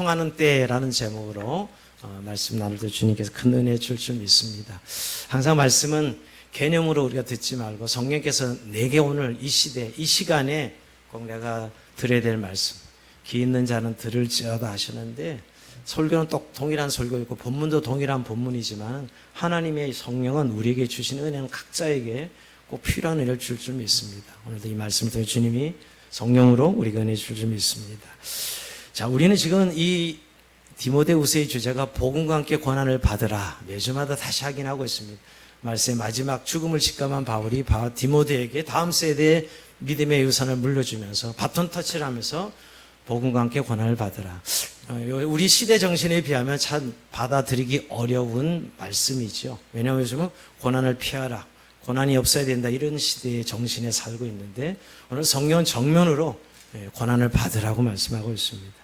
고통하는 때라는 제목으로 말씀 나눌 때 주님께서 큰 은혜 줄 줄 믿습니다. 항상 말씀은 개념으로 우리가 듣지 말고 성령께서 내게 오늘 이 시대, 이 시간에 꼭 내가 들어야 될 말씀, 귀 있는 자는 들을지어다 하시는데, 설교는 또 동일한 설교이고 본문도 동일한 본문이지만 하나님의 성령은 우리에게 주신 은혜는 각자에게 꼭 필요한 은혜를 줄 줄 믿습니다. 오늘도 이 말씀을 통해 주님이 성령으로 우리가 은혜 줄 줄 믿습니다. 자, 우리는 지금 이 디모데후서의 주제가 복음과 함께 고난을 받으라 매주마다 다시 확인하고 있습니다. 말씀의 마지막 죽음을 직감한 바울이 디모데에게 다음 세대의 믿음의 유산을 물려주면서 바톤 터치를 하면서 복음과 함께 고난을 받으라. 우리 시대 정신에 비하면 참 받아들이기 어려운 말씀이죠. 왜냐하면 요즘은 고난을 피하라, 고난이 없어야 된다, 이런 시대의 정신에 살고 있는데 오늘 성령은 정면으로 고난을 받으라고 말씀하고 있습니다.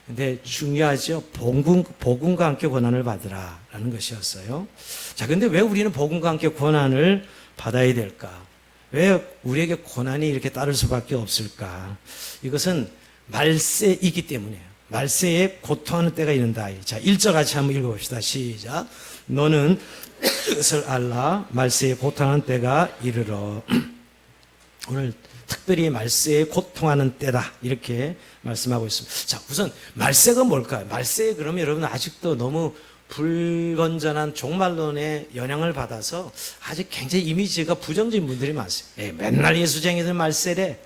근데 중요하죠. 복음과 함께 고난을 받으라라는 것이었어요. 자, 근데 왜 우리는 복음과 함께 고난을 받아야 될까? 왜 우리에게 고난이 이렇게 따를 수밖에 없을까? 이것은 말세이기 때문이에요. 말세에 고통하는 때가 이른다. 자, 1절 같이 한번 읽어봅시다. 시작. 너는 그것을 알라. 말세에 고통하는 때가 이르러. 오늘 특별히 말세에 고통하는 때다, 이렇게 말씀하고 있습니다. 자, 우선 말세가 뭘까요? 말세에 그러면 여러분 아직도 너무 불건전한 종말론의 영향을 받아서 아직 굉장히 이미지가 부정적인 분들이 많습니다. 맨날 예수쟁이들 말세래,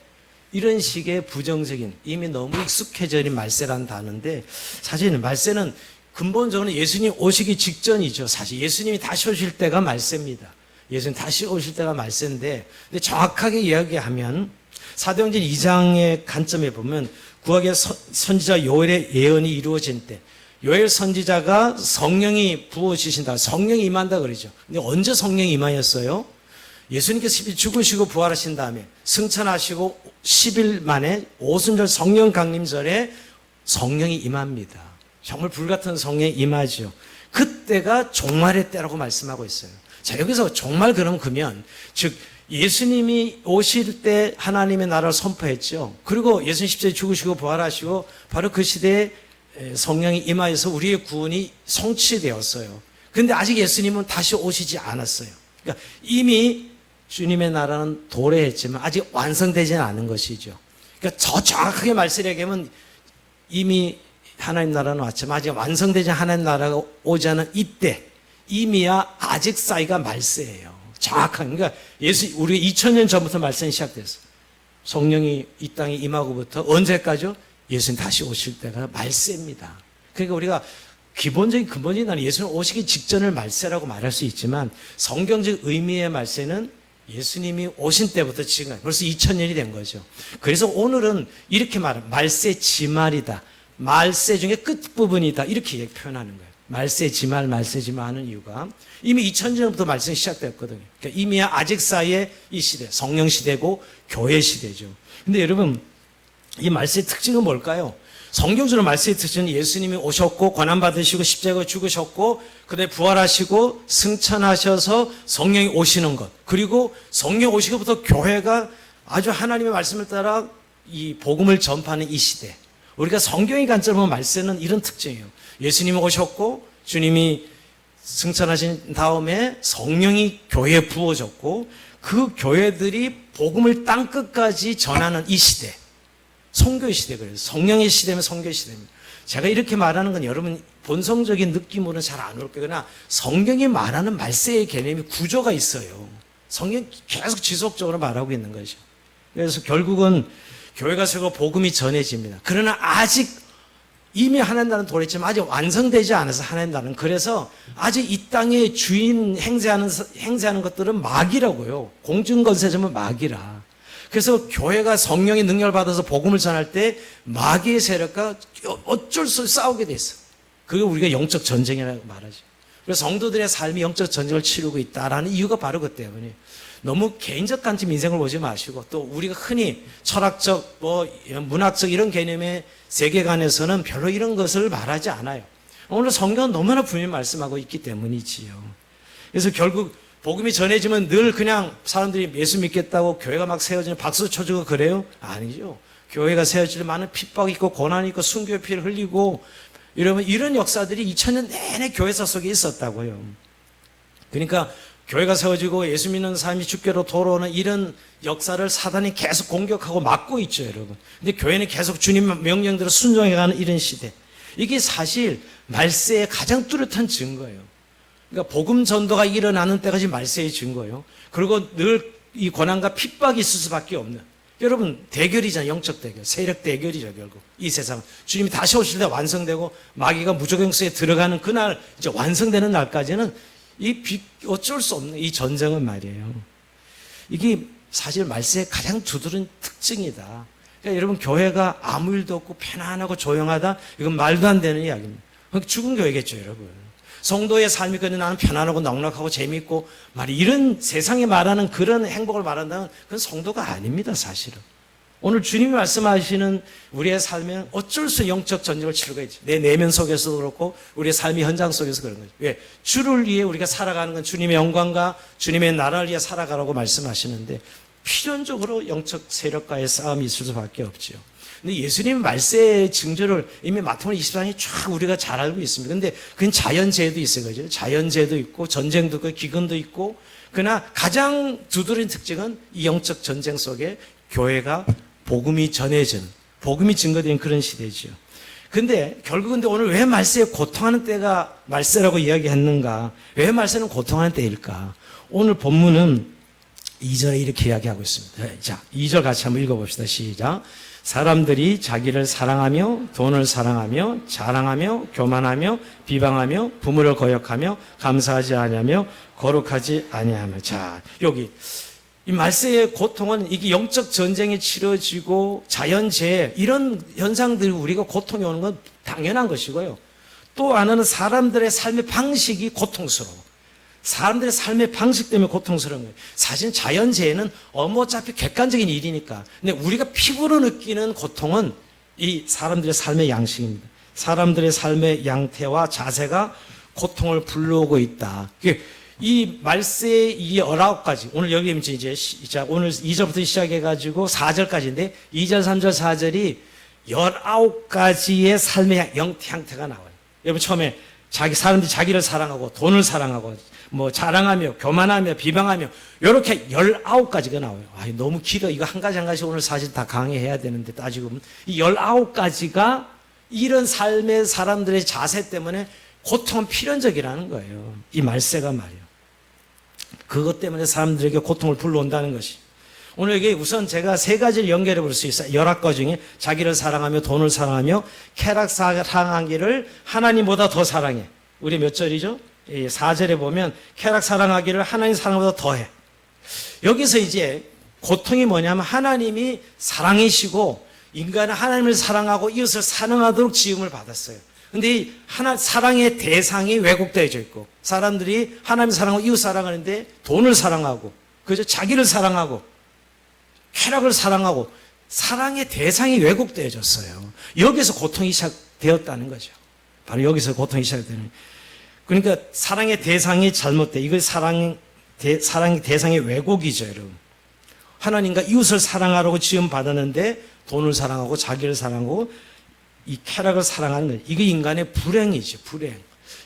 이런 식의 부정적인, 이미 너무 익숙해져 있는 말세라는 단어인데, 사실 말세는 근본적으로 예수님 오시기 직전이죠. 사실 예수님이 다시 오실 때가 말세입니다. 예수님 다시 오실 때가 말세인데, 근데 정확하게 이야기하면 사도행전 2장의 관점에 보면 구약의 선지자 요엘의 예언이 이루어진 때, 요엘 선지자가 성령이 부어지신다, 성령이 임한다 그러죠. 근데 언제 성령이 임하였어요? 예수님께서 죽으시고 부활하신 다음에 승천하시고 10일 만에 오순절 성령 강림절에 성령이 임합니다. 정말 불같은 성령이 임하죠. 그때가 종말의 때라고 말씀하고 있어요. 자, 여기서 종말 그러면 즉 예수님이 오실 때 하나님의 나라를 선포했죠. 그리고 예수님 십자가에 죽으시고 부활하시고 바로 그 시대에 성령이 임하여서 우리의 구원이 성취되었어요. 그런데 아직 예수님은 다시 오시지 않았어요. 그러니까 이미 주님의 나라는 도래했지만 아직 완성되지는 않은 것이죠. 그러니까 저 정확하게 말씀하면 이미 하나님 나라는 왔지만 아직 완성되지 않은 하나님 나라가 오지 않은 이때, 이미야 아직 사이가 말세예요. 정확한. 그러니까 우리가 2000년 전부터 말씀이 시작됐어요. 성령이 이 땅에 임하고부터 언제까지요? 예수님 다시 오실 때가 말세입니다. 그러니까 우리가 기본적인 근본적인 나는 예수님 오시기 직전을 말세라고 말할 수 있지만, 성경적 의미의 말세는 예수님이 오신 때부터 지금 벌써 2000년이 된 거죠. 그래서 오늘은 이렇게 말합니다. 말세 지말이다, 말세 중에 끝부분이다, 이렇게 표현하는 거예요. 말세 지말, 말세 지말 하는 이유가 이미 2000년부터 말씀이 시작됐거든요. 그러니까 이미 아직 사이에 이 시대, 성령 시대고 교회 시대죠. 근데 여러분, 이 말세의 특징은 뭘까요? 성경적으로 말세의 특징은 예수님이 오셨고 고난받으시고 십자가에 죽으셨고 그다음에 부활하시고 승천하셔서 성령이 오시는 것, 그리고 성령 오시고부터 교회가 아주 하나님의 말씀을 따라 이 복음을 전파하는 이 시대. 우리가 성경의 관점으로 말세는 이런 특징이에요. 예수님이 오셨고 주님이 승천하신 다음에 성령이 교회에 부어졌고 그 교회들이 복음을 땅끝까지 전하는 이 시대, 선교의 시대. 그래서 성령의 시대면 선교의 시대입니다. 제가 이렇게 말하는 건 여러분 본성적인 느낌으로는 잘 안 올 거거나, 성경이 말하는 말세의 개념이 구조가 있어요. 성경이 계속 지속적으로 말하고 있는 거죠. 그래서 결국은 교회가 세고 복음이 전해집니다. 그러나 아직 이미 하나님 나라는 도래했지만 아직 완성되지 않아서 하나님 나라는, 그래서 아직 이 땅의 주인 행세하는 것들은 마귀라고요. 공중건세점은 마귀라. 그래서 교회가 성령의 능력을 받아서 복음을 전할 때 마귀의 세력과 어쩔 수 없이 싸우게 돼 있어. 그게 우리가 영적 전쟁이라고 말하죠. 그래서 성도들의 삶이 영적 전쟁을 치르고 있다라는 이유가 바로 그 때문이에요. 너무 개인적 관점 인생을 보지 마시고, 또 우리가 흔히 철학적, 문학적 이런 개념의 세계관에서는 별로 이런 것을 말하지 않아요. 오늘 성경은 너무나 분명히 말씀하고 있기 때문이지요. 그래서 결국 복음이 전해지면 늘 그냥 사람들이 예수 믿겠다고 교회가 막 세워지면 박수 쳐주고 그래요? 아니죠. 교회가 세워지면 많은 핍박이 있고 고난이 있고 순교의 피를 흘리고 여러분, 이런 역사들이 2000년 내내 교회사 속에 있었다고요. 그러니까 교회가 세워지고 예수 믿는 사람이 주께로 돌아오는 이런 역사를 사단이 계속 공격하고 막고 있죠, 여러분. 근데 교회는 계속 주님 명령대로 순종해가는 이런 시대. 이게 사실 말세의 가장 뚜렷한 증거예요. 그러니까 복음 전도가 일어나는 때까지 말세의 증거예요. 그리고 늘 이 고난과 핍박이 있을 수밖에 없는. 여러분, 대결이잖아요. 영적 대결. 세력 대결이죠, 결국. 이 세상. 주님이 다시 오실 때 완성되고 마귀가 무저갱수에 들어가는 그날, 이제 완성되는 날까지는 어쩔 수 없는 이 전쟁은 말이에요. 이게 사실 말세의 가장 두드러진 특징이다. 그러니까 여러분, 교회가 아무 일도 없고 편안하고 조용하다? 이건 말도 안 되는 이야기입니다. 죽은 교회겠죠, 여러분. 성도의 삶이 그냥 나는 편안하고 넉넉하고 재미있고 이런 세상에 말하는 그런 행복을 말한다면 그건 성도가 아닙니다, 사실은. 오늘 주님이 말씀하시는 우리의 삶은 어쩔 수 영적 전쟁을 치르고 있지. 내 내면 속에서도 그렇고 우리의 삶의 현장 속에서 그런 거죠. 왜? 주를 위해 우리가 살아가는 건 주님의 영광과 주님의 나라를 위해 살아가라고 말씀하시는데 필연적으로 영적 세력과의 싸움이 있을 수밖에 없지요. 근데 예수님 말세의 징조를 이미 마태복음 24장에 쫙 우리가 잘 알고 있습니다. 근데 그건 자연재해도 있어요. 그죠? 자연재해도 있고 전쟁도 있고 기근도 있고, 그러나 가장 두드러진 특징은 이 영적 전쟁 속에 교회가 복음이 전해진, 복음이 증거된 그런 시대지요. 근데 결국은 오늘 왜 말세에 고통하는 때가 말세라고 이야기했는가? 왜 말세는 고통하는 때일까? 오늘 본문은 2절에 이렇게 이야기하고 있습니다. 자, 2절 같이 한번 읽어봅시다. 시작. 사람들이 자기를 사랑하며 돈을 사랑하며 자랑하며 교만하며 비방하며 부모를 거역하며 감사하지 아니하며 거룩하지 아니하며. 자, 여기 이 말세의 고통은 이게 영적 전쟁이 치러지고 자연재해 이런 현상들이 우리가 고통이 오는 건 당연한 것이고요. 또 하나는 사람들의 삶의 방식이 고통스러워. 사람들의 삶의 방식 때문에 고통스러운 거예요. 사실 자연재해는 어차피 객관적인 일이니까. 근데 우리가 피부로 느끼는 고통은 이 사람들의 삶의 양식입니다. 사람들의 삶의 양태와 자세가 고통을 불러오고 있다. 이 말세의 이 19가지, 오늘 여기 이제 오늘 2절부터 시작해가지고 4절까지인데 2절, 3절, 4절이 19가지의 삶의 형태가 나와요. 여러분, 처음에 사람들이 자기를 사랑하고 돈을 사랑하고 자랑하며 교만하며 비방하며 이렇게 19가지가 나와요. 너무 길어. 이거 한 가지 한 가지 오늘 사실 다 강의해야 되는데 따지고 보면 이 19가지가 이런 삶의 사람들의 자세 때문에 고통은 필연적이라는 거예요. 이 말세가 말이에요. 그것 때문에 사람들에게 고통을 불러온다는 것이. 오늘 여기 우선 제가 3가지를 연결해 볼 수 있어요. 19가지 중에 자기를 사랑하며 돈을 사랑하며 쾌락 사랑하기를 하나님보다 더 사랑해. 우리 몇 절이죠? 4절에 보면 쾌락 사랑하기를 하나님 사랑보다 더해. 여기서 이제 고통이 뭐냐면 하나님이 사랑이시고 인간은 하나님을 사랑하고 이웃을 사랑하도록 지음을 받았어요. 근데 이 사랑의 대상이 왜곡되어져 있고 사람들이 하나님 사랑하고 이웃 사랑하는데 돈을 사랑하고 그저 자기를 사랑하고 쾌락을 사랑하고 사랑의 대상이 왜곡되어졌어요. 여기서 고통이 시작되었다는 거죠. 바로 여기서 고통이 시작되는. 그러니까 사랑의 대상이 잘못돼. 이거 사랑의 대상의 왜곡이죠, 여러분. 하나님과 이웃을 사랑하라고 지음 받았는데 돈을 사랑하고 자기를 사랑하고 이 쾌락을 사랑하는 거예요. 이게 인간의 불행이죠, 불행.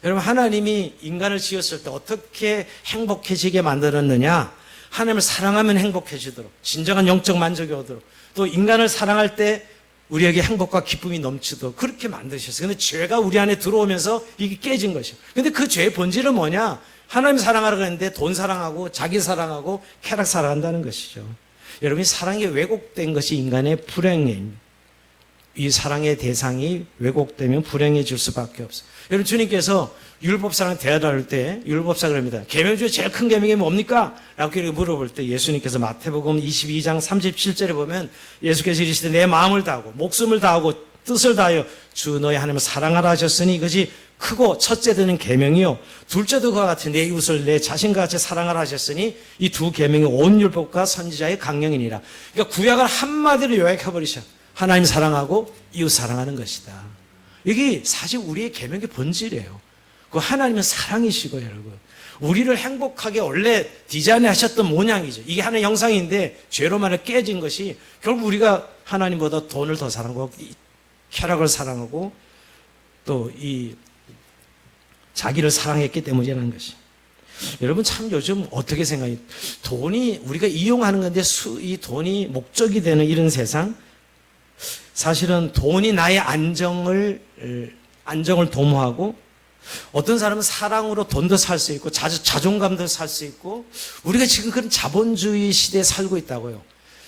여러분, 하나님이 인간을 지었을 때 어떻게 행복해지게 만들었느냐? 하나님을 사랑하면 행복해지도록, 진정한 영적 만족이 오도록, 또 인간을 사랑할 때 우리에게 행복과 기쁨이 넘치도록 그렇게 만드셨어요. 근데 죄가 우리 안에 들어오면서 이게 깨진 것이에요. 근데 그 죄의 본질은 뭐냐? 하나님 사랑하라고 했는데 돈 사랑하고 자기 사랑하고 쾌락 사랑한다는 것이죠. 여러분이 사랑이 왜곡된 것이 인간의 불행입니다. 이 사랑의 대상이 왜곡되면 불행해질 수밖에 없어요. 여러분, 주님께서 율법사랑 대화할 때 율법사 그럽니다. 계명 중에 제일 큰 계명이 뭡니까? 라고 물어볼 때 예수님께서 마태복음 22장 37절에 보면 예수께서 이르시되 내 마음을 다하고 목숨을 다하고 뜻을 다하여 주 너의 하나님을 사랑하라 하셨으니 이것이 크고 첫째 되는 계명이요 둘째도 그와 같은 내 이웃을 내 자신과 같이 사랑하라 하셨으니 이 두 계명이 온 율법과 선지자의 강령이니라. 그러니까 구약을 한마디로 요약해 버리셔. 하나님 사랑하고 이웃 사랑하는 것이다. 이게 사실 우리의 계명의 본질이에요. 그 하나님은 사랑이시고 여러분. 우리를 행복하게 원래 디자인하셨던 모양이죠. 이게 하나의 형상인데 죄로 만에 깨진 것이 결국 우리가 하나님보다 돈을 더 사랑하고 쾌락을 사랑하고 또 이 자기를 사랑했기 때문이라는 것이. 여러분 참 요즘 어떻게 생각해요? 돈이 우리가 이용하는 건데 이 돈이 목적이 되는 이런 세상, 사실은 돈이 나의 안정을 도모하고, 어떤 사람은 사랑으로 돈도 살 수 있고 자존감도 살 수 있고, 우리가 지금 그런 자본주의 시대에 살고 있다고요.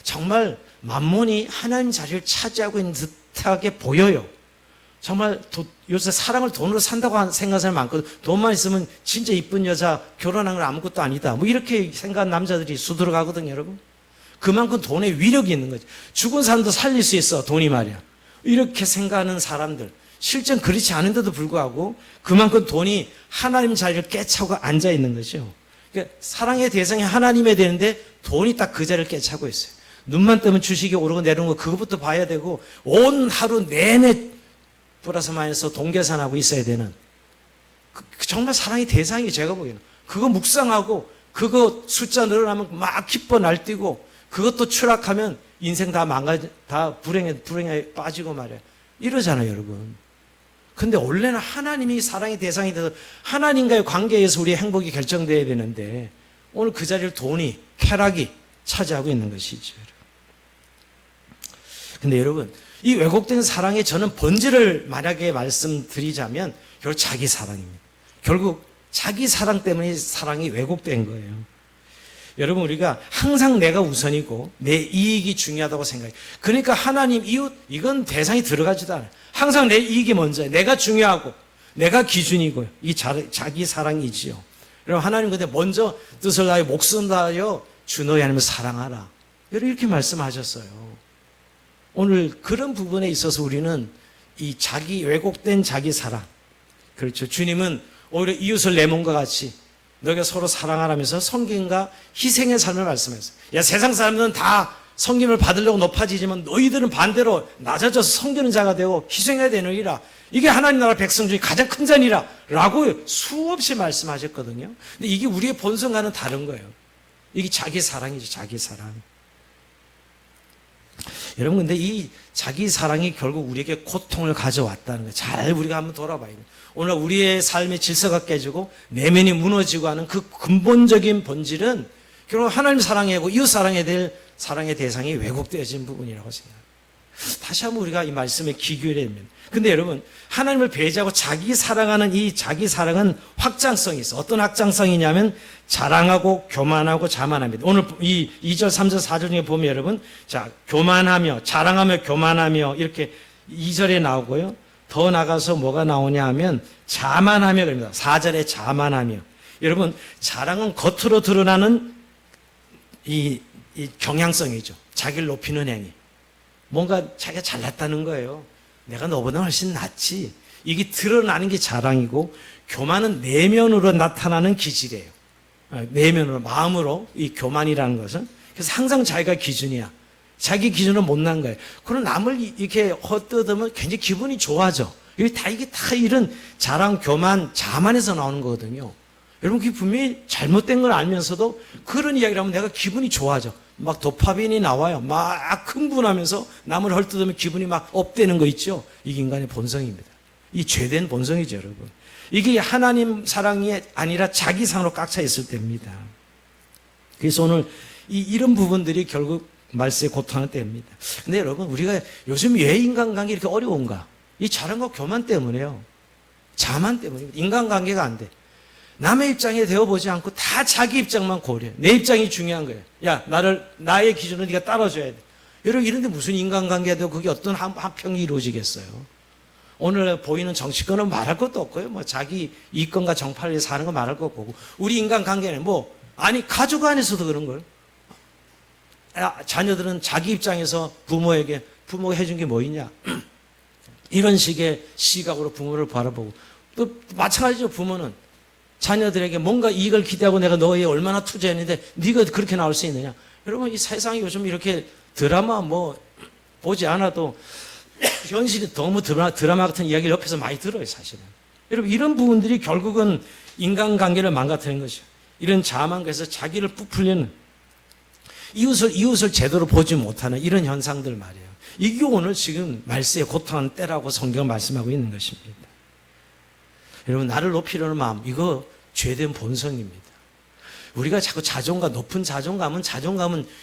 정말 만몬이 하나님 자리를 차지하고 있는 듯하게 보여요. 정말 요새 사랑을 돈으로 산다고 생각하는 사람이 많거든. 돈만 있으면 진짜 이쁜 여자 결혼한 건 아무것도 아니다, 뭐 이렇게 생각하는 남자들이 수두룩하거든요, 여러분. 그만큼 돈의 위력이 있는 거지. 죽은 사람도 살릴 수 있어, 돈이 말이야. 이렇게 생각하는 사람들, 실제는 그렇지 않은데도 불구하고 그만큼 돈이 하나님 자리를 깨차고 앉아 있는 거죠. 그러니까 사랑의 대상이 하나님이 되는데 돈이 딱 그 자리를 깨차고 있어요. 눈만 뜨면 주식이 오르고 내리는 거 그것부터 봐야 되고, 온 하루 내내 플러스 마이너스 동계산하고 있어야 되는, 정말 사랑의 대상이, 제가 보기에는 그거 묵상하고 그거 숫자 늘어나면 막 기뻐 날뛰고, 그것도 추락하면 인생 다 다 불행에 빠지고 말이야. 이러잖아요, 여러분. 근데 원래는 하나님이 사랑의 대상이 돼서 하나님과의 관계에서 우리의 행복이 결정돼야 되는데, 오늘 그 자리를 돈이, 쾌락이 차지하고 있는 것이죠. 근데 여러분, 이 왜곡된 사랑의 저는 본질을 만약에 말씀드리자면 결국 자기 사랑입니다. 결국 자기 사랑 때문에 사랑이 왜곡된 거예요. 여러분, 우리가 항상 내가 우선이고 내 이익이 중요하다고 생각해요. 그러니까 하나님, 이웃, 이건 대상이 들어가지도 않아요. 항상 내 이익이 먼저예요. 내가 중요하고 내가 기준이고요. 이 자기 사랑이지요. 여러분, 하나님 근데 먼저 뜻을 다하여 목숨을 다하여 주 너희 하나님을 사랑하라, 여러분 이렇게 말씀하셨어요. 오늘 그런 부분에 있어서 우리는 이 왜곡된 자기 사랑, 그렇죠. 주님은 오히려 이웃을 내 몸과 같이 너희가 서로 사랑하라면서 섬김과 희생의 삶을 말씀했어요. 야, 세상 사람들은 다 섬김을 받으려고 높아지지만 너희들은 반대로 낮아져서 섬기는 자가 되고 희생해야 되느니라. 이게 하나님 나라 백성 중에 가장 큰 잔이라 라고 수없이 말씀하셨거든요. 근데 이게 우리의 본성과는 다른 거예요. 이게 자기 사랑이죠, 자기 사랑. 여러분, 근데 이 자기 사랑이 결국 우리에게 고통을 가져왔다는 거예요. 잘 우리가 한번 돌아봐야 돼요. 오늘 우리의 삶의 질서가 깨지고 내면이 무너지고 하는 그 근본적인 본질은 결국 하나님 사랑하고 이웃 사랑해야 될 사랑의 대상이 왜곡되어진 부분이라고 생각합니다. 다시 한번 우리가 이 말씀에 기교해야 됩니다. 근데 여러분, 하나님을 배제하고 자기 사랑하는 이 자기 사랑은 확장성이 있어. 어떤 확장성이냐면 자랑하고 교만하고 자만합니다. 오늘 이 2절, 3절, 4절 중에 보면 여러분, 자, 교만하며 자랑하며 교만하며 이렇게 2절에 나오고요. 더 나가서 뭐가 나오냐 하면 자만하며 그럽니다. 4절에 자만하며. 여러분, 자랑은 겉으로 드러나는 이 경향성이죠. 자기를 높이는 행위. 뭔가 자기가 잘났다는 거예요. 내가 너보다 훨씬 낫지. 이게 드러나는 게 자랑이고, 교만은 내면으로 나타나는 기질이에요. 내면으로, 마음으로, 이 교만이라는 것은. 그래서 항상 자기가 기준이야. 자기 기준으로 못난 거예요. 그럼 남을 이렇게 헛뜯으면 굉장히 기분이 좋아져. 이게 다 이런 자랑, 교만, 자만에서 나오는 거거든요. 여러분, 그게 분명히 잘못된 걸 알면서도 그런 이야기를 하면 내가 기분이 좋아져. 막 도파민이 나와요. 막 흥분하면서 남을 헐뜯으면 기분이 막 업되는 거 있죠. 이게 인간의 본성입니다. 이 죄된 본성이죠, 여러분. 이게 하나님 사랑이 아니라 자기 사랑으로 꽉 차 있을 때입니다. 그래서 오늘 이런 부분들이 결국 말세에 고통하는 때입니다. 근데 여러분, 우리가 요즘 왜 인간관계 이렇게 어려운가? 이 자랑과 교만 때문에요. 자만 때문입니다. 인간관계가 안 돼. 남의 입장에 대어보지 않고 다 자기 입장만 고려해. 내 입장이 중요한 거예요. 야, 나의 기준은 네가 따라줘야 돼. 여러분, 이런데 무슨 인간관계가 되고 그게 어떤 한평이 이루어지겠어요? 오늘 보이는 정치권은 말할 것도 없고요. 뭐 자기 이권과 정파를 위해서 사는 거 말할 것도 없고. 우리 인간관계는 가족 안에서도 그런 걸. 자녀들은 자기 입장에서 부모가 해준 게 뭐 있냐. 이런 식의 시각으로 부모를 바라보고. 또 마찬가지죠, 부모는. 자녀들에게 뭔가 이익을 기대하고 내가 너에 얼마나 투자했는데 네가 그렇게 나올 수 있느냐. 여러분, 이 세상이 요즘 이렇게 드라마 보지 않아도 현실이 너무 드라마 같은 이야기를 옆에서 많이 들어요, 사실은. 여러분, 이런 부분들이 결국은 인간관계를 망가뜨리는 것이죠. 이런 자만에서 자기를 부풀리는, 이웃을 제대로 보지 못하는 이런 현상들 말이에요. 이게 오늘 지금 말세에 고통하는 때라고 성경은 말씀하고 있는 것입니다. 여러분, 나를 높이려는 마음, 이거 죄된 본성입니다. 우리가 자꾸 높은 자존감은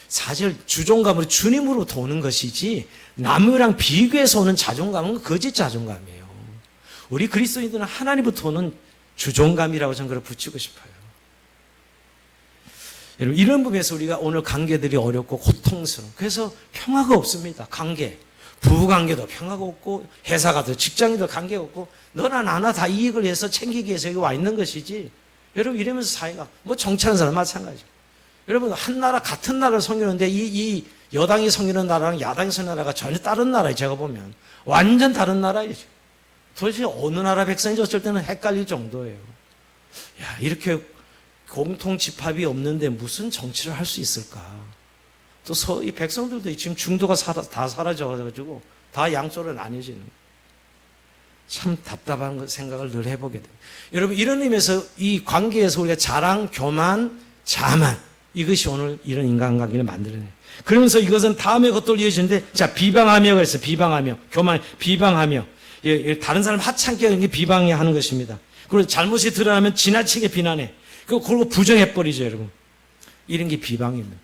사실 주존감으로 주님으로부터 오는 것이지, 남이랑 비교해서 오는 자존감은 거짓 자존감이에요. 우리 그리스도인들은 하나님부터 오는 주존감이라고 저는 그걸 붙이고 싶어요. 여러분, 이런 부분에서 우리가 오늘 관계들이 어렵고 고통스러워. 그래서 평화가 없습니다. 부부관계도 평화가 없고, 회사가도 직장인도 관계가 없고, 너나 나나 다 이익을 위해서 챙기기 위해서 여기 와 있는 것이지. 여러분, 이러면서 사회가, 정치하는 사람 마찬가지죠. 여러분, 한 나라, 같은 나라를 섬기는데, 이 여당이 섬기는 나라랑 야당이 섬기는 나라가 전혀 다른 나라예요. 제가 보면. 완전 다른 나라이죠. 도대체 어느 나라 백성인지 어쩔 때는 헷갈릴 정도예요. 야, 이렇게 공통 집합이 없는데 무슨 정치를 할 수 있을까? 또 이 백성들도 지금 중도가 다 사라져가지고 다 양쪽으로 나뉘어지는 거예요. 참 답답한 생각을 늘 해보게 됩니다. 여러분, 이런 의미에서 이 관계에서 우리가 자랑, 교만, 자만, 이것이 오늘 이런 인간관계를 만들어내요. 그러면서 이것은 다음에 것들로 이어지는데, 자, 비방하며 그랬어요. 비방하며. 교만, 비방하며. 다른 사람 하찮게 하는 게 비방해 하는 것입니다. 그리고 잘못이 드러나면 지나치게 비난해. 그리고 부정해버리죠, 여러분. 이런 게 비방입니다.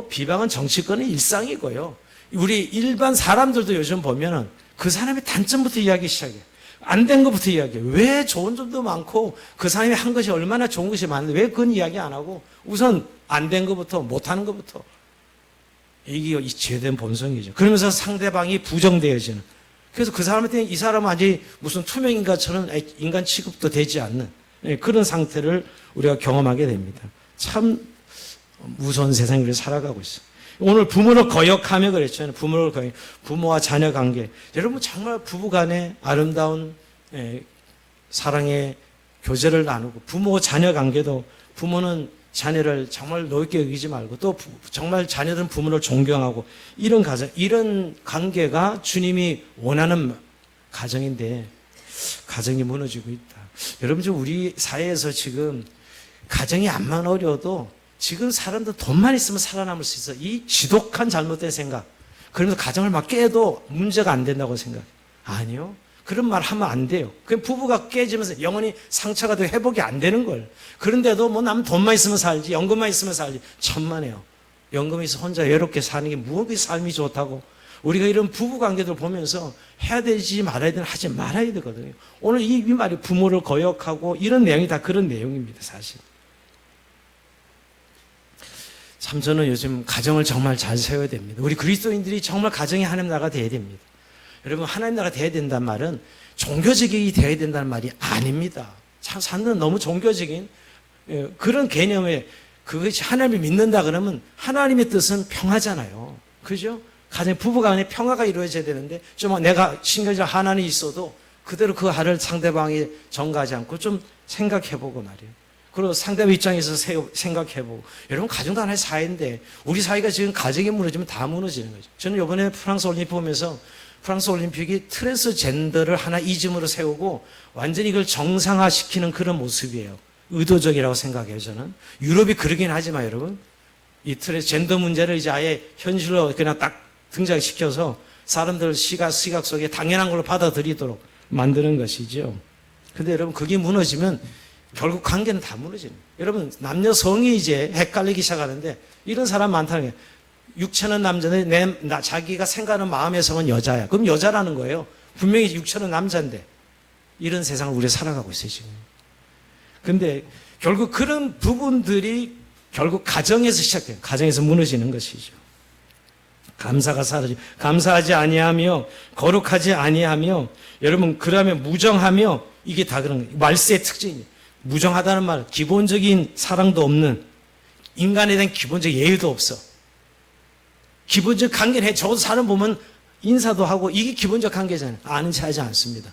비방은 정치권의 일상이고요. 우리 일반 사람들도 요즘 보면은 그 사람의 단점부터 이야기 시작해요. 안 된 것부터 이야기해요. 왜 좋은 점도 많고 그 사람이 한 것이 얼마나 좋은 것이 많은데 왜 그건 이야기 안 하고 우선 안 된 것부터, 못하는 것부터. 이게 이 죄된 본성이죠. 그러면서 상대방이 부정되어지는. 그래서 그 사람한테 이 사람은 아직 무슨 투명인간처럼 인간 취급도 되지 않는 그런 상태를 우리가 경험하게 됩니다. 참 무서운 세상을 살아가고 있어요. 오늘 부모를 거역하며 그랬잖아요. 부모와 자녀 관계. 여러분, 정말 부부 간에 아름다운 사랑의 교제를 나누고, 부모 자녀 관계도 부모는 자녀를 정말 높게 여기지 말고, 또 정말 자녀들은 부모를 존경하고, 이런 가정, 이런 관계가 주님이 원하는 가정인데 가정이 무너지고 있다. 여러분, 지금 우리 사회에서 지금 가정이 암만 어려워도 지금 사람들 돈만 있으면 살아남을 수 있어. 이 지독한 잘못된 생각. 그러면서 가정을 막 깨도 문제가 안 된다고 생각해요. 아니요. 그런 말 하면 안 돼요. 그 부부가 깨지면서 영원히 상처가 되고 회복이 안 되는 걸. 그런데도 남 돈만 있으면 살지, 연금만 있으면 살지. 천만에요. 연금이 있어 혼자 외롭게 사는 게 무엇이 삶이 좋다고. 우리가 이런 부부 관계들 보면서 해야 되지 말아야 되는 하지 말아야 되거든요. 오늘 이 말이 부모를 거역하고 이런 내용이 다 그런 내용입니다, 사실. 참 저는 요즘 가정을 정말 잘 세워야 됩니다. 우리 그리스도인들이 정말 가정이 하나님 나라가 돼야 됩니다. 여러분, 하나님 나라가 돼야 된다는 말은 종교적이 돼야 된다는 말이 아닙니다. 참 사람들은 너무 종교적인 그런 개념에, 그것이 하나님을 믿는다 그러면 하나님의 뜻은 평화잖아요. 그죠? 가정 부부간에 평화가 이루어져야 되는데 좀 내가 신경질 하나는 있어도 그대로 그 하를 상대방이 전가하지 않고 좀 생각해보고 말이에요. 그리고 상대방 입장에서 생각해보고. 여러분, 가정도 하나의 사회인데 우리 사회가 지금 가정이 무너지면 다 무너지는 거죠. 저는 이번에 프랑스 올림픽 보면서 프랑스 올림픽이 트랜스젠더를 하나 이즘으로 세우고 완전히 이걸 정상화시키는 그런 모습이에요. 의도적이라고 생각해요, 저는. 유럽이 그러긴 하지만 여러분, 이 트랜스젠더 문제를 이제 아예 현실로 그냥 딱 등장시켜서 사람들 시각 속에 당연한 걸로 받아들이도록 만드는 것이죠. 근데 여러분, 그게 무너지면 결국 관계는 다 무너지는 거예요. 여러분, 남녀 성이 이제 헷갈리기 시작하는데 이런 사람 많다는 거예요. 육체는 남자인데 자기가 생각하는 마음의 성은 여자야. 그럼 여자라는 거예요. 분명히 육체는 남자인데. 이런 세상을 우리가 살아가고 있어요, 지금. 근데 결국 그런 부분들이 결국 가정에서 시작돼요. 가정에서 무너지는 것이죠. 감사가 사라지고, 감사하지 아니하며 거룩하지 아니하며, 여러분, 그러면 무정하며, 이게 다 그런 거예요. 말세의 특징이에요. 무정하다는 말, 기본적인 사랑도 없는, 인간에 대한 기본적 예의도 없어. 기본적 관계는 해. 적어도 사람 보면 인사도 하고, 이게 기본적 관계잖아요. 아는 체 하지 않습니다.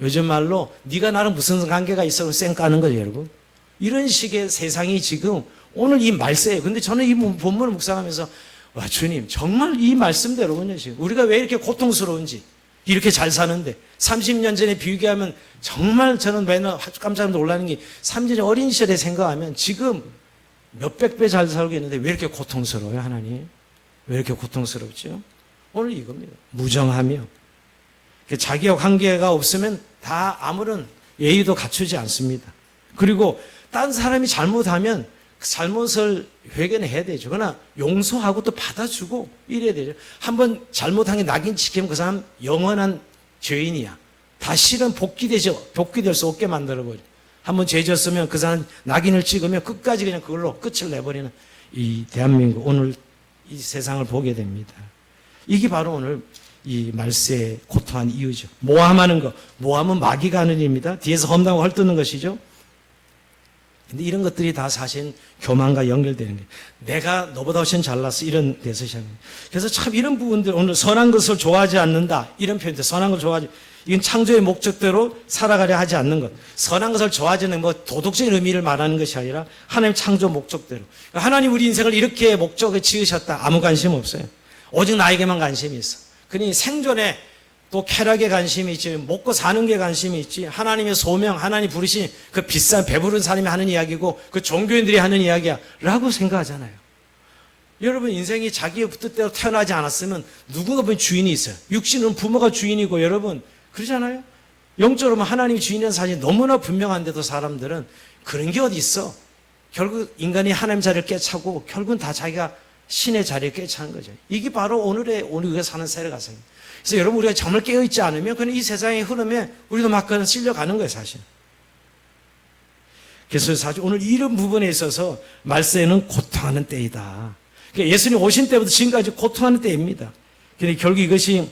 요즘 말로 네가 나랑 무슨 관계가 있어 쌩 까는 거죠, 여러분. 이런 식의 세상이 지금 오늘 이 말세예요. 근데 저는 이 본문을 묵상하면서 와, 주님, 정말 이 말씀대로군요, 지금. 우리가 왜 이렇게 고통스러운지, 이렇게 잘 사는데, 30년 전에 비교하면 정말 저는 맨날 깜짝 놀라는 게 30년 어린 시절에 생각하면 지금 몇백 배 잘 살고 있는데 왜 이렇게 고통스러워요, 하나님? 왜 이렇게 고통스럽죠? 오늘 이겁니다. 무정하며. 자기와 관계가 없으면 다 아무런 예의도 갖추지 않습니다. 그리고 딴 사람이 잘못하면 그 잘못을 회개해야 되죠. 그러나 용서하고 또 받아주고 이래야 되죠. 한번 잘못한 게 낙인 찍히면 그 사람 영원한 죄인이야. 다시는 복귀될 수 없게 만들어버려. 한번 죄 졌으면 그 사람 낙인을 찍으면 끝까지 그냥 그걸로 끝을 내버리는 이 대한민국, 오늘 이 세상을 보게 됩니다. 이게 바로 오늘 이 말세에 고통한 이유죠. 모함하는 거. 모함은 마귀가 하는 일입니다. 뒤에서 험담하고 헐뜯는 것이죠. 근데 이런 것들이 다 사실 교만과 연결되는 거예요. 내가 너보다 훨씬 잘났어. 이런 데서 시작합니다. 그래서 참 이런 부분들, 오늘 선한 것을 좋아하지 않는다. 이런 표현들, 선한 걸 좋아하지, 이건 창조의 목적대로 살아가려 하지 않는 것. 선한 것을 좋아하지 않는 뭐 도덕적인 의미를 말하는 것이 아니라 하나님 창조 목적대로. 하나님 우리 인생을 이렇게 목적에 지으셨다. 아무 관심 없어요. 오직 나에게만 관심이 있어. 그러니 생존에 또 쾌락에 관심이 있지, 먹고 사는 게 관심이 있지, 하나님의 소명, 하나님 부르신 그 비싼 배부른 사람이 하는 이야기고 그 종교인들이 하는 이야기야 라고 생각하잖아요. 여러분 인생이 자기의 뜻대로 태어나지 않았으면 누군가 보면 주인이 있어요. 육신은 부모가 주인이고 여러분 그러잖아요. 영적으로 하나님이 주인이라는 사실이 너무나 분명한데도 사람들은 그런 게 어디 있어. 결국 인간이 하나님 자리를 꿰차고 결국은 다 자기가 신의 자리에 꿰차는 거죠. 이게 바로 오늘 우리가 사는 세례가상입니다. 그래서 여러분 우리가 정말 깨어있지 않으면 그냥 이 세상의 흐름에 우리도 막 그냥 실려가는 거예요 사실. 그래서 사실 오늘 이런 부분에 있어서 말세는 고통하는 때이다. 그러니까 예수님 오신 때부터 지금까지 고통하는 때입니다. 그러니까 결국 이것이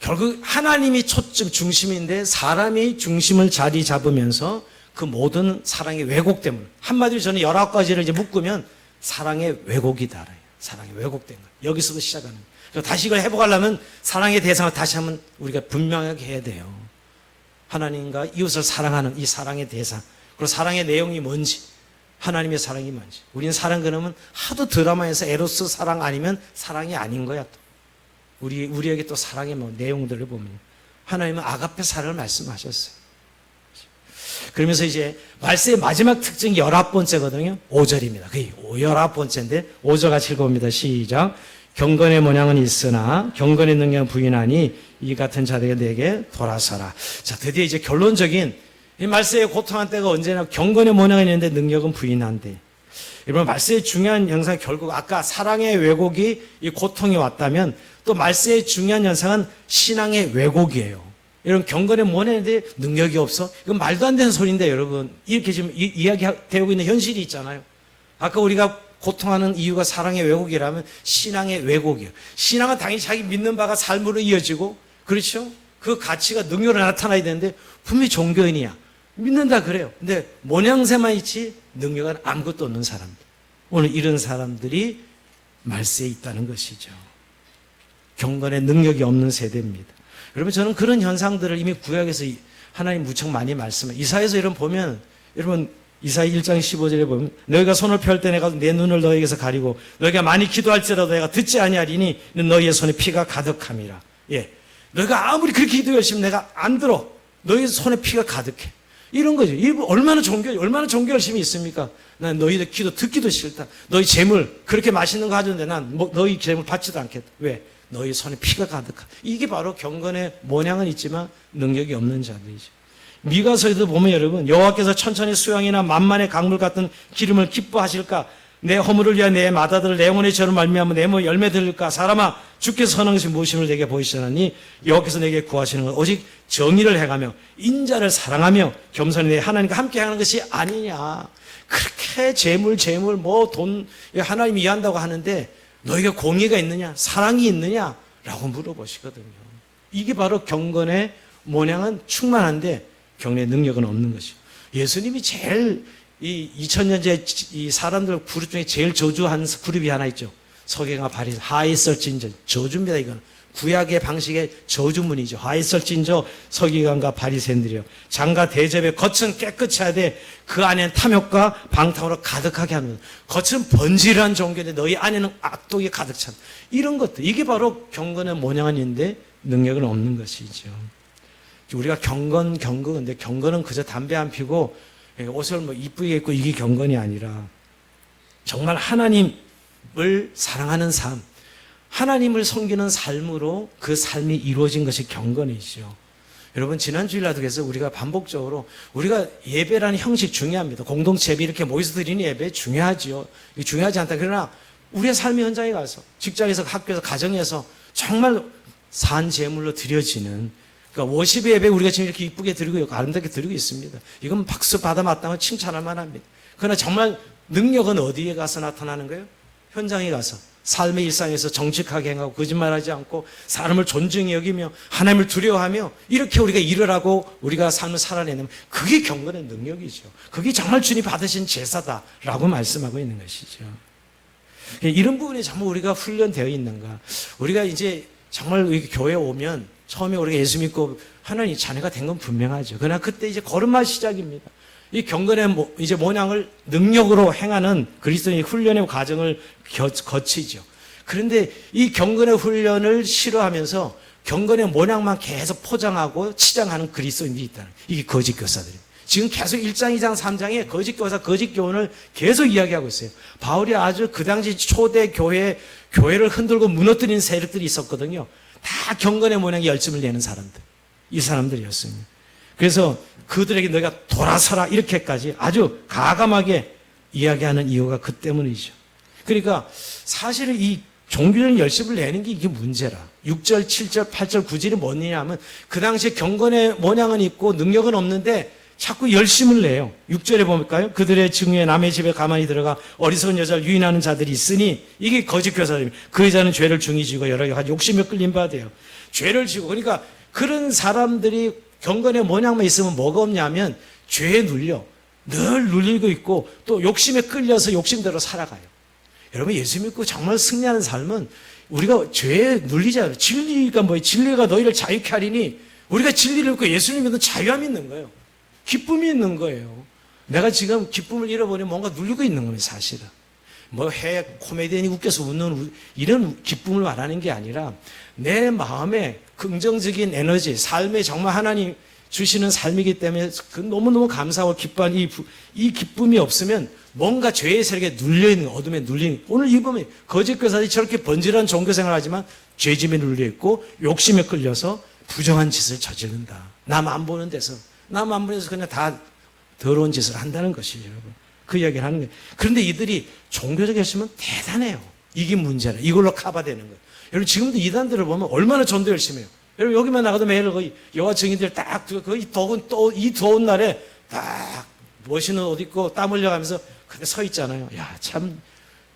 결국 하나님이 초점 중심인데 사람이 중심을 자리 잡으면서 그 모든 사랑의 왜곡 때문에 한마디로 저는 19가지를 이제 묶으면 사랑의 왜곡이다. 사랑의 왜곡된 거. 여기서도 시작하는 거예요. 다시 이걸 회복하려면 사랑의 대상을 다시 한번 우리가 분명하게 해야 돼요. 하나님과 이웃을 사랑하는 이 사랑의 대상, 그리고 사랑의 내용이 뭔지, 하나님의 사랑이 뭔지. 우리는 사랑 그러면 하도 드라마에서 에로스 사랑 아니면 사랑이 아닌 거야. 또 우리에게 또 사랑의 내용들을 보면 하나님은 아가페 사랑을 말씀하셨어요. 그러면서 이제 말세의 마지막 특징이 19번째거든요. 5절입니다. 그게 19번째인데 5절 같이 읽어봅니다. 시작. 경건의 모양은 있으나 경건의 능력은 부인하니 이 같은 자들에게 내게 돌아서라. 자, 드디어 이제 결론적인 이 말세의 고통한 때가 언제나 경건의 모양은 있는데 능력은 부인한데. 여러분 말세의 중요한 현상이 결국 아까 사랑의 왜곡이 이 고통이 왔다면 또 말세의 중요한 현상은 신앙의 왜곡이에요. 여러분 경건의 모양인데 능력이 없어? 이건 말도 안 되는 소리인데 여러분 이렇게 지금 이야기되고 있는 현실이 있잖아요. 아까 우리가 고통하는 이유가 사랑의 왜곡이라면 신앙의 왜곡이에요. 신앙은 당연히 자기 믿는 바가 삶으로 이어지고 그렇죠? 그 가치가 능력으로 나타나야 되는데 분명히 종교인이야. 믿는다 그래요. 근데 모양새만 있지 능력은 아무것도 없는 사람들. 오늘 이런 사람들이 말세에 있다는 것이죠. 경건의 능력이 없는 세대입니다. 여러분 저는 그런 현상들을 이미 구약에서 하나님 무척 많이 말씀해요. 이사야서 이런 보면 여러분 이사야 1장 15절에 보면 너희가 손을 펼 때 내가 내 눈을 너희에게서 가리고 너희가 많이 기도할지라도 내가 듣지 아니하리니 너희의 손에 피가 가득함이라. 예, 너희가 아무리 그렇게 기도 열심히 내가 안 들어. 너희 손에 피가 가득해. 이런 거죠. 얼마나 종교 열심히 있습니까? 난 너희들 기도 듣기도 싫다. 너희 재물 그렇게 맛있는 거 하는데 난 너희 재물 받지도 않겠다. 왜? 너희 손에 피가 가득하. 이게 바로 경건의 모양은 있지만 능력이 없는 자들이죠. 미가서에도 보면 여러분 여호와께서 천천히 수양이나 만만의 강물 같은 기름을 기뻐하실까? 내 허물을 위한 내 마다들을 내 영혼의 저를 말미암아 내 몸에 열매 들을까? 사람아 주께서 선한 것이 무엇임을 내게 보이시나니 여호와께서 내게 구하시는 것 오직 정의를 행하며 인자를 사랑하며 겸손히 내 하나님과 함께 하는 것이 아니냐. 그렇게 재물 뭐 돈 하나님이 이해한다고 하는데 너희가 공의가 있느냐 사랑이 있느냐 라고 물어보시거든요. 이게 바로 경건의 모양은 충만한데 경례의 능력은 없는 것이죠. 예수님이 제일 이 2000년째 이 사람들 그룹 중에 제일 저주한 그룹이 하나 있죠. 서기관과 바리새인 하있을진저 저주입니다. 이건 구약의 방식의 저주문이죠. 하있을진저 서기관과 바리새인들이요. 장과 대접의 겉은 깨끗이 하되 그 안에는 탐욕과 방탕으로 가득하게 하는 겉은 번지르한 종교인데 너희 안에는 악독이 가득 찬 이런 것들 이게 바로 경건의 모양인데 능력은 없는 것이죠. 우리가 근데 경건은 그저 담배 안 피고 옷을 이쁘게 입고 이게 경건이 아니라 정말 하나님을 사랑하는 삶, 하나님을 섬기는 삶으로 그 삶이 이루어진 것이 경건이죠. 여러분 지난 주일날도 그래서 우리가 반복적으로 우리가 예배라는 형식 중요합니다. 공동체 예배 이렇게 모여서 드리는 예배 중요하지요. 중요하지 않다. 그러나 우리의 삶의 현장에 가서 직장에서 학교에서 가정에서 정말 산 제물로 드려지는 그러니까 워십 예배 우리가 지금 이렇게 이쁘게 드리고 아름답게 드리고 있습니다. 이건 박수 받아 마땅한 칭찬할 만합니다. 그러나 정말 능력은 어디에 가서 나타나는 거예요? 현장에 가서 삶의 일상에서 정직하게 행하고 거짓말하지 않고 사람을 존중히 여기며 하나님을 두려워하며 이렇게 우리가 일을 하고 우리가 삶을 살아내는 그게 경건의 능력이죠. 그게 정말 주님 받으신 제사다라고 말씀하고 있는 것이죠. 이런 부분에 정말 우리가 훈련되어 있는가? 우리가 이제 정말 교회에 오면 처음에 우리가 예수 믿고 하나님 자녀가 된 건 분명하죠. 그러나 그때 이제 걸음마 시작입니다. 이 경건의 이제 모양을 능력으로 행하는 그리스도인의 훈련의 과정을 거치죠. 그런데 이 경건의 훈련을 싫어하면서 경건의 모양만 계속 포장하고 치장하는 그리스도인들이 있다는 이게 거짓 교사들입니다. 지금 계속 1장, 2장, 3장에 거짓 교사, 거짓 교훈을 계속 이야기하고 있어요. 바울이 아주 그 당시 초대 교회를 흔들고 무너뜨리는 세력들이 있었거든요. 다 경건의 모양에 열심을 내는 사람들. 이 사람들이었습니다. 그래서 그들에게 너희가 돌아서라 이렇게까지 아주 가감하게 이야기하는 이유가 그 때문이죠. 그러니까 사실은 이 종교적인 열심을 내는 게 이게 문제라. 6절, 7절, 8절, 9절이 뭐냐면 그 당시에 경건의 모양은 있고 능력은 없는데 자꾸 열심을 내요. 6절에 볼까요? 그들의 증오에 남의 집에 가만히 들어가 어리석은 여자를 유인하는 자들이 있으니 이게 거짓 교사들입니다. 그 여자는 죄를 중히 지고 여러 가지 욕심에 끌린 바 돼요. 죄를 지고 그러니까 그런 사람들이 경건의 모양만 있으면 뭐가 없냐면 죄에 눌려 늘 눌리고 있고 또 욕심에 끌려서 욕심대로 살아가요. 여러분 예수 믿고 정말 승리하는 삶은 우리가 죄에 눌리지 않아요. 진리가 뭐예요? 진리가 너희를 자유케 하리니 우리가 진리를 믿고 예수님 믿는 자유함이 있는 거예요. 기쁨이 있는 거예요. 내가 지금 기쁨을 잃어버리면 뭔가 눌리고 있는 겁니다. 사실은. 뭐 코미디언이 웃겨서 웃는 이런 기쁨을 말하는 게 아니라 내 마음에 긍정적인 에너지, 삶에 정말 하나님 주시는 삶이기 때문에 너무너무 감사하고 기뻐한 이 기쁨이 없으면 뭔가 죄의 세력에 눌려있는 어둠에 눌리는 오늘 이 보면 거짓 교사들이 저렇게 번질한 종교생활을 하지만 죄짐에 눌려있고 욕심에 끌려서 부정한 짓을 저지른다. 남 안 보는 데서 그냥 다 더러운 짓을 한다는 것이죠. 여러분. 그 이야기를 하는 거예요. 그런데 이들이 종교적 열심은 대단해요. 이게 문제라. 이걸로 커버되는 거예요. 여러분 지금도 이단들을 보면 얼마나 전도 열심히 해요. 여러분 여기만 나가도 매일 거의 여호와 증인들 딱 거의 이 더운 날에 딱 멋있는 옷 입고 땀 흘려가면서 그때 서 있잖아요. 야, 참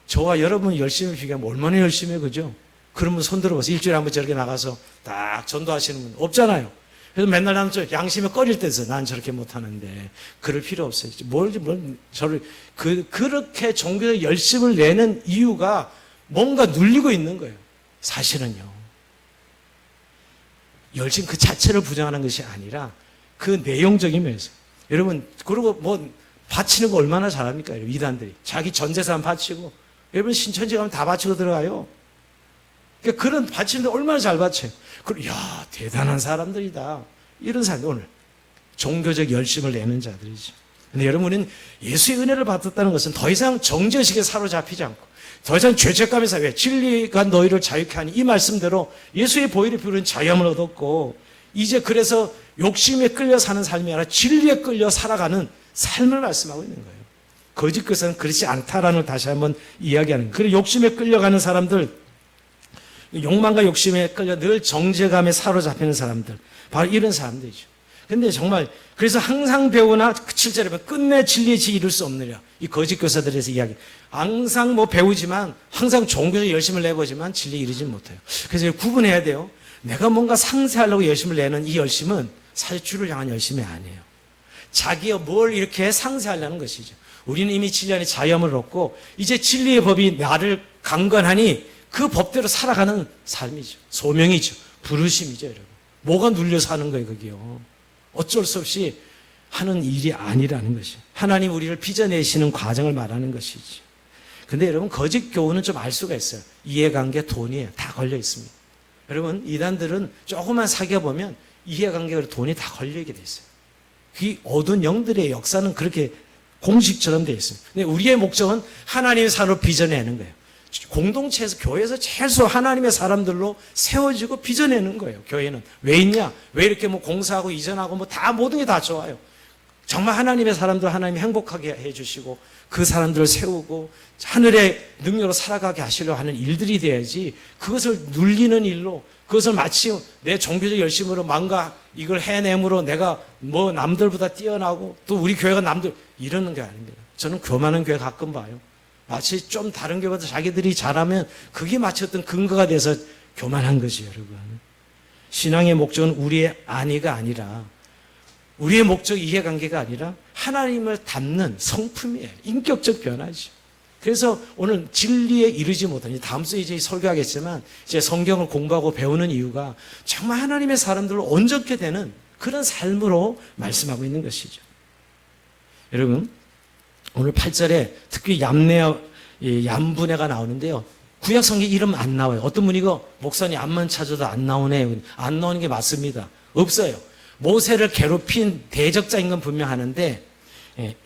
저와 여러분 열심히 비교하면 얼마나 열심히 해요. 그죠? 그러면 손 들어봐서 일주일에 한번 저렇게 나가서 딱 전도하시는 분 없잖아요. 그래서 맨날 나는 양심에 꺼릴 때서 난 저렇게 못하는데 그럴 필요 없어요. 그렇게 종교적 열심을 내는 이유가 뭔가 눌리고 있는 거예요. 사실은요. 열심 그 자체를 부정하는 것이 아니라 그 내용적인 면에서. 여러분, 그리고 뭐 바치는 거 얼마나 잘합니까? 이단들이. 자기 전 재산 바치고. 여러분 신천지 가면 다 바치고 들어가요. 그러니까 그런 바치는데 얼마나 잘 바쳐요. 야, 대단한 사람들이다. 이런 사람들 오늘 종교적 열심을 내는 자들이죠. 근데 여러분은 예수의 은혜를 받았다는 것은 더 이상 정죄의식에 사로잡히지 않고 더 이상 죄책감에 왜 진리가 너희를 자유케 하니 이 말씀대로 예수의 보혈의 피로는 자유함을 얻었고 이제 그래서 욕심에 끌려 사는 삶이 아니라 진리에 끌려 살아가는 삶을 말씀하고 있는 거예요. 거짓 교사는 그렇지 않다라는 걸 다시 한번 이야기하는 거예요. 그리고 욕심에 끌려가는 사람들, 욕망과 욕심에 끌려 늘 정죄감에 사로잡히는 사람들, 바로 이런 사람들이죠. 근데 정말 그래서 항상 배우나 7절에 보면 끝내 진리에 이룰 수 없느냐. 이 거짓 교사들에서 이야기. 항상 뭐 배우지만 항상 종교적 열심을 내보지만 진리에 이르지 못해요. 그래서 구분해야 돼요. 내가 뭔가 상세하려고 열심을 내는 이 열심은 사실 주를 향한 열심이 아니에요. 자기가 뭘 이렇게 상세하려는 것이죠. 우리는 이미 진리 안에 자유함을 얻고 이제 진리의 법이 나를 강건하니 그 법대로 살아가는 삶이죠. 소명이죠. 부르심이죠, 여러분. 뭐가 눌려서 하는 거예요, 그게요. 어쩔 수 없이 하는 일이 아니라는 것이죠. 하나님 우리를 빚어내시는 과정을 말하는 것이죠. 근데 여러분 거짓 교훈은 좀 알 수가 있어요. 이해관계, 돈이에요. 다 걸려 있습니다. 여러분 이단들은 조금만 사귀어보면 이해관계로 돈이 다 걸리게 돼 있어요. 이 어두운 영들의 역사는 그렇게 공식처럼 되어 있습니다. 근데 우리의 목적은 하나님의 산으로 빚어내는 거예요. 공동체에서 교회에서 최소 하나님의 사람들로 세워지고 빚어내는 거예요. 교회는 왜 있냐? 왜 이렇게 뭐 공사하고 이전하고 뭐 다 모든 게 다 좋아요. 정말 하나님의 사람들 하나님이 행복하게 해주시고 그 사람들을 세우고 하늘의 능력으로 살아가게 하시려 하는 일들이 돼야지, 그것을 눌리는 일로, 그것을 마치 내 종교적 열심으로 뭔가 이걸 해냄으로 내가 뭐 남들보다 뛰어나고 또 우리 교회가 남들 이러는 게 아닙니다. 저는 교만한 교회 가끔 봐요. 마치 좀 다른 교회보다 자기들이 잘하면 그게 마치 어떤 근거가 돼서 교만한 것이에요, 여러분. 신앙의 목적은 우리의 안위가 아니라, 우리의 목적 이해관계가 아니라 하나님을 닮는 성품이에요. 인격적 변화죠. 그래서 오늘 진리에 이르지 못하니, 다음 주에 이제 설교하겠지만 이제 성경을 공부하고 배우는 이유가 정말 하나님의 사람들로 온전케 되는 그런 삶으로 말씀하고 있는 것이죠. 여러분, 오늘 8절에 특히 얌분해가 나오는데요. 구약 성경 이름 안 나와요. 어떤 분이 이거 목사님 암만 찾아도 안 나오네요. 안 나오는 게 맞습니다. 없어요. 모세를 괴롭힌 대적자인 건 분명하는데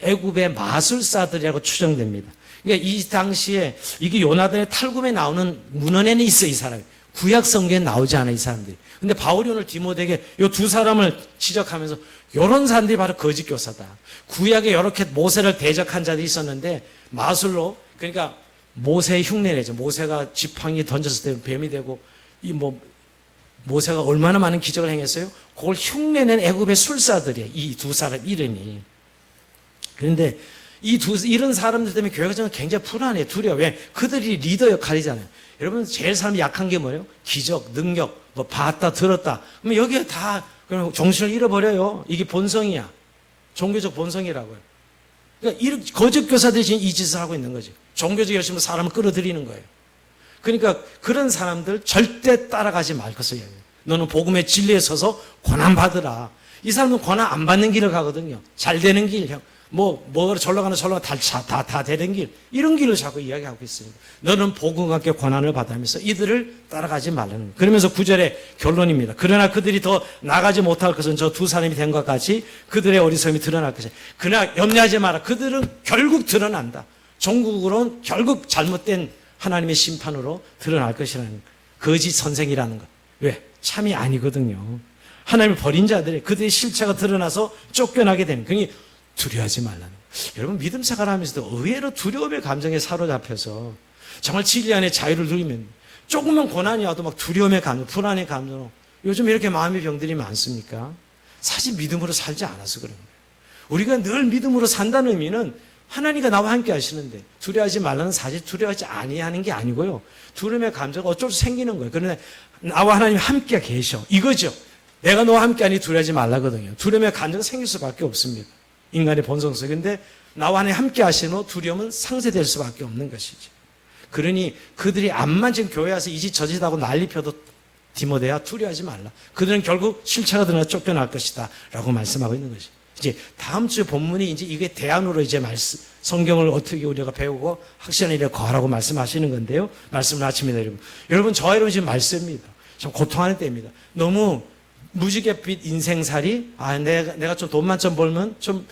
애굽의 마술사들이라고 추정됩니다. 그러니까 이 당시에 이게 요나단의 탈굽에 나오는 문헌에는 있어, 이 사람이. 구약 성경에 나오지 않아, 이 사람들이. 근데 바울이 오늘 디모데에게 이 두 사람을 지적하면서 이런 사람들이 바로 거짓 교사다. 구약에 이렇게 모세를 대적한 자들이 있었는데 마술로, 그러니까 모세의 흉내내죠. 모세가 지팡이 던졌을 때 뱀이 되고, 모세가 얼마나 많은 기적을 행했어요? 그걸 흉내낸 애굽의 술사들이에요. 이 두 사람 이름이. 그런데 이런 사람들 때문에 교회가 저는 굉장히 불안해요. 두려워. 왜? 그들이 리더 역할이잖아요. 여러분, 제일 사람이 약한 게 뭐예요? 기적, 능력, 뭐 봤다, 들었다. 그러면 여기에 다 그냥 정신을 잃어버려요. 이게 본성이야. 종교적 본성이라고요. 그러니까 이런 거짓 교사들이 지금 이 짓을 하고 있는 거죠. 종교적 열심으로 사람을 끌어들이는 거예요. 그러니까 그런 사람들 절대 따라가지 말 것이에요. 너는 복음의 진리에 서서 고난 받으라. 이 사람은 고난 안 받는 길을 가거든요. 잘 되는 길, 뭐가 절로 가는 다 되는 길, 이런 길을 자꾸 이야기하고 있습니다. 너는 복음과 함께 고난을 받으면서 이들을 따라가지 말라는 거예요. 그러면서 9절의 결론입니다. 그러나 그들이 더 나가지 못할 것은 저 두 사람이 된 것 같이 그들의 어리석음이 드러날 것이다. 그러나 염려하지 마라. 그들은 결국 드러난다. 종국으로는 결국 잘못된 하나님의 심판으로 드러날 것이라는 거짓 선생이라는 것. 왜? 참이 아니거든요. 하나님을 버린 자들이 그들의 실체가 드러나서 쫓겨나게 되는, 그러니 두려워하지 말라는 거예요. 여러분, 믿음 생활하면서도 의외로 두려움의 감정에 사로잡혀서 정말 진리 안에 자유를 누리면 조금만 고난이 와도 막 두려움의 감정, 불안의 감정으로, 요즘 이렇게 마음의 병들이 많습니까? 사실 믿음으로 살지 않아서 그런 거예요. 우리가 늘 믿음으로 산다는 의미는 하나님과 나와 함께 하시는데 두려워하지 말라는, 사실 두려워하지 아니하는 게 아니고요. 두려움의 감정은 어쩔 수 생기는 거예요. 그런데 나와 하나님 함께 계셔, 이거죠. 내가 너와 함께 하니 두려워하지 말라거든요. 두려움의 감정은 생길 수밖에 없습니다. 인간의 본성 속에. 근데 나와 하나님 함께 하시는 두려움은 상쇄될 수밖에 없는 것이죠. 그러니 그들이 암만 지금 교회 와서 이 짓 저 짓 하고 난리 펴도 디모데야, 두려워하지 말라. 그들은 결국 실체가 드러나 쫓겨날 것이다 라고 말씀하고 있는 것이죠. 이제 다음 주 본문이 이제 이게 대안으로 이제 성경을 어떻게 우리가 배우고 확실한 일에 거하라고 말씀하시는 건데요. 말씀을 마칩니다, 여러분. 여러분, 저와 여러분 지금 말씀입니다. 좀 고통하는 때입니다. 너무 무지갯빛 인생살이, 내가 좀 돈만 좀 벌면 좀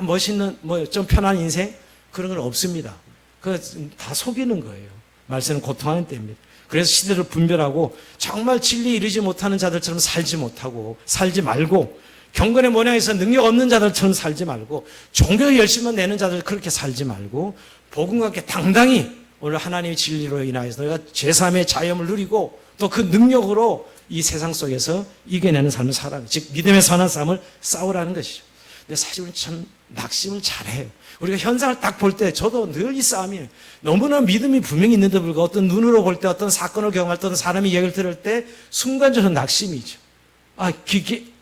멋있는, 좀 편한 인생? 그런 건 없습니다. 그거 다 속이는 거예요. 말씀은 고통하는 때입니다. 그래서 시대를 분별하고 정말 진리에 이르지 못하는 자들처럼 살지 말고, 경건의 모양에서 능력 없는 자들처럼 살지 말고, 종교의 열심만 내는 자들 그렇게 살지 말고, 복음과 함께 당당히 오늘 하나님의 진리로 인하여서 너희가 제3의 자유함을 누리고 또 그 능력으로 이 세상 속에서 이겨내는 삶을 살아라. 즉 믿음의 선한 싸움을 싸우라는 것이죠. 근데 사실 우리는 참 낙심을 잘해요. 우리가 현상을 딱 볼 때 저도 늘 이 싸움이에요. 너무나 믿음이 분명히 있는데 불구하고 어떤 눈으로 볼 때, 어떤 사건을 경험할 때, 어떤 사람의 이야기를 들을 때 순간적으로 낙심이죠.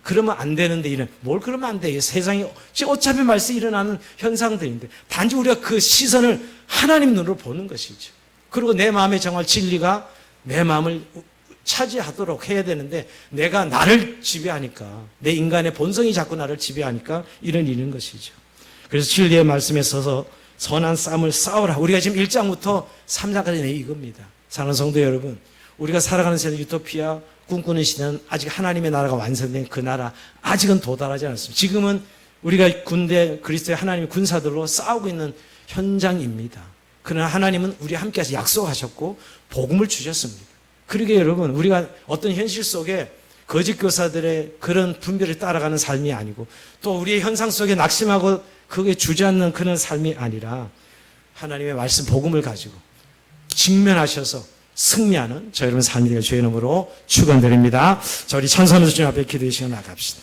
그러면 안 되는데, 뭘 그러면 안 돼요. 세상에 어차피 말씀 일어나는 현상들인데, 단지 우리가 그 시선을 하나님 눈으로 보는 것이죠. 그리고 내 마음에 정말 진리가 내 마음을 차지하도록 해야 되는데, 내가 나를 지배하니까, 내 인간의 본성이 자꾸 나를 지배하니까 이런 것이죠. 그래서 진리의 말씀에 서서 선한 싸움을 싸우라. 우리가 지금 1장부터 3장까지 이겁니다. 사랑하는 성도 여러분, 우리가 살아가는 세상 유토피아 꿈꾸는 시대는 아직 하나님의 나라가 완성된 그 나라 아직은 도달하지 않았습니다. 지금은 우리가 군대, 그리스도의 하나님의 군사들로 싸우고 있는 현장입니다. 그러나 하나님은 우리 함께해서 약속하셨고 복음을 주셨습니다. 그러게 여러분, 우리가 어떤 현실 속에 거짓 교사들의 그런 분별을 따라가는 삶이 아니고 또 우리의 현상 속에 낙심하고 그게 주저앉는 그런 삶이 아니라 하나님의 말씀 복음을 가지고 직면하셔서 승리하는 저 여러분 삶이 되길 주의 이름으로 축원드립니다. 자, 우리 찬송하면서 주님 앞에 기도의 시간 나갑시다.